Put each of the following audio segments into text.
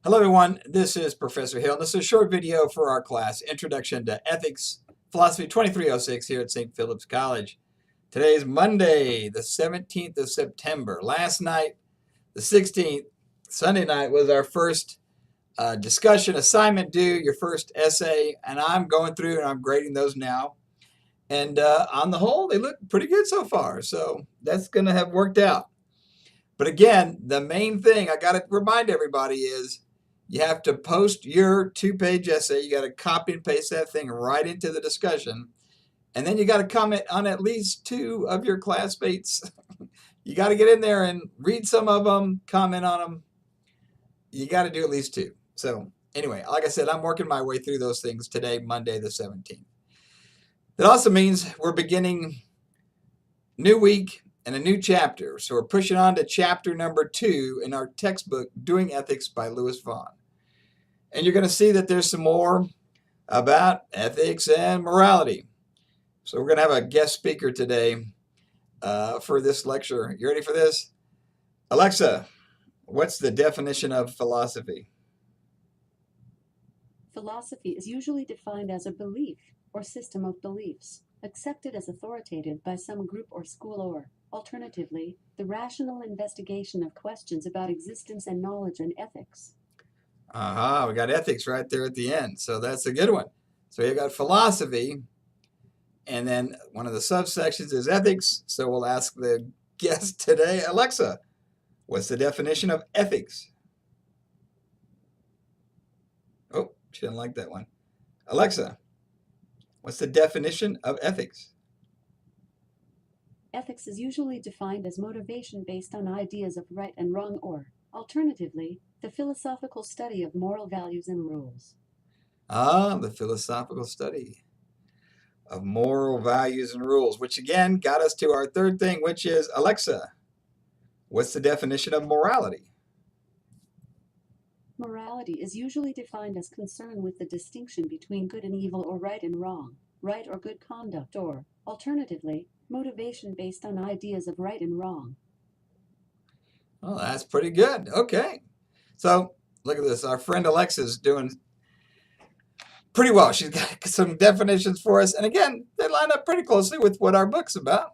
Hello everyone, this is Professor Hill. This is a short video for our class, Introduction to Ethics, Philosophy 2306 here at St. Philip's College. Today is Monday, the 17th of September. Last night, the 16th, Sunday night, was our first discussion assignment due, your first essay, and I'm going through and I'm grading those now. And on the whole, they look pretty good so far, so that's going to have worked out. But again, the main thing I got to remind everybody is you have to post your two-page essay. You got to copy and paste that thing right into the discussion. And then you got to comment on at least two of your classmates. You got to get in there and read some of them, comment on them. You got to do at least two. So anyway, like I said, I'm working my way through those things today, Monday the 17th. That also means we're beginning new week and a new chapter. So we're pushing on to chapter number 2 in our textbook, Doing Ethics by Lewis Vaughn. And you're going to see that there's some more about ethics and morality. So we're going to have a guest speaker today for this lecture. You ready for this? Alexa, what's the definition of philosophy? Philosophy is usually defined as a belief or system of beliefs, accepted as authoritative by some group or school, or, alternatively, the rational investigation of questions about existence and knowledge and ethics. Aha, we got ethics right there at the end, so that's a good one. So you got philosophy, and then one of the subsections is ethics, so we'll ask the guest today, Alexa, what's the definition of ethics? Oh, she didn't like that one. Alexa, what's the definition of ethics? Ethics is usually defined as motivation based on ideas of right and wrong, or, alternatively, the philosophical study of moral values and rules. Ah, the philosophical study of moral values and rules, which again got us to our third thing, which is, Alexa, what's the definition of morality? Morality is usually defined as concern with the distinction between good and evil, or right and wrong, right or good conduct, or, alternatively, motivation based on ideas of right and wrong. Oh, that's pretty good. Okay. So look at this. Our friend Alexa's doing pretty well. She's got some definitions for us. And again, they line up pretty closely with what our book's about,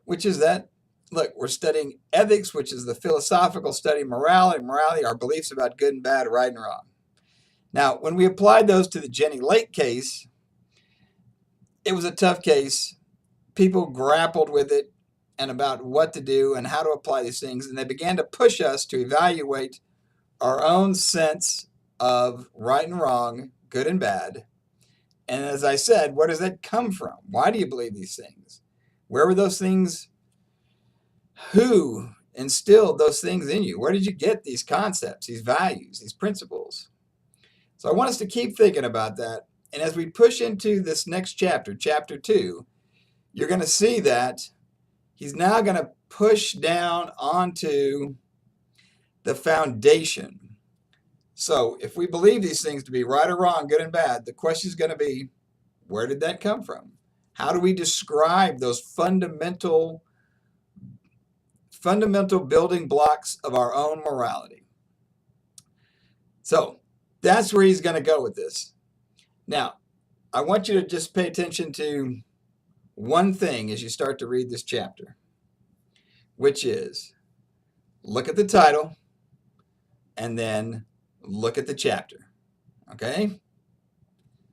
which is that, look, we're studying ethics, which is the philosophical study of morality. Morality, our beliefs about good and bad, right and wrong. Now, when we applied those to the Jenny Lake case, it was a tough case. People grappled with it and about what to do and how to apply these things. And they began to push us to evaluate our own sense of right and wrong, good and bad. And as I said, where does that come from? Why do you believe these things? Where were those things? Who instilled those things in you? Where did you get these concepts, these values, these principles? So I want us to keep thinking about that. And as we push into this next chapter, chapter 2, you're going to see that he's now going to push down onto the foundation. So if we believe these things to be right or wrong, good and bad, the question is going to be, where did that come from? How do we describe those fundamental building blocks of our own morality? So that's where he's going to go with this. Now, I want you to just pay attention to one thing as you start to read this chapter, which is look at the title and then look at the chapter. Okay?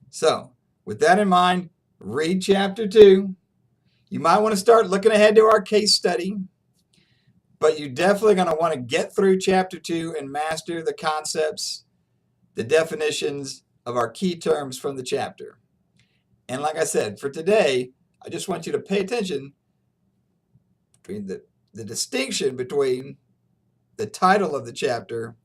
So, with that in mind, read chapter 2. You might want to start looking ahead to our case study, but you're definitely going to want to get through chapter 2 and master the concepts, the definitions of our key terms from the chapter. And like I said, for today, I just want you to pay attention between the distinction between the title of the chapter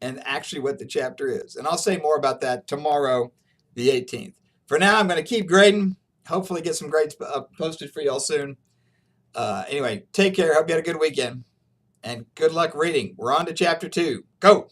and actually what the chapter is. And I'll say more about that tomorrow, the 18th. For now, I'm going to keep grading. Hopefully get some grades posted for y'all soon. Anyway, take care. Hope you had a good weekend. And good luck reading. We're on to chapter 2. Go!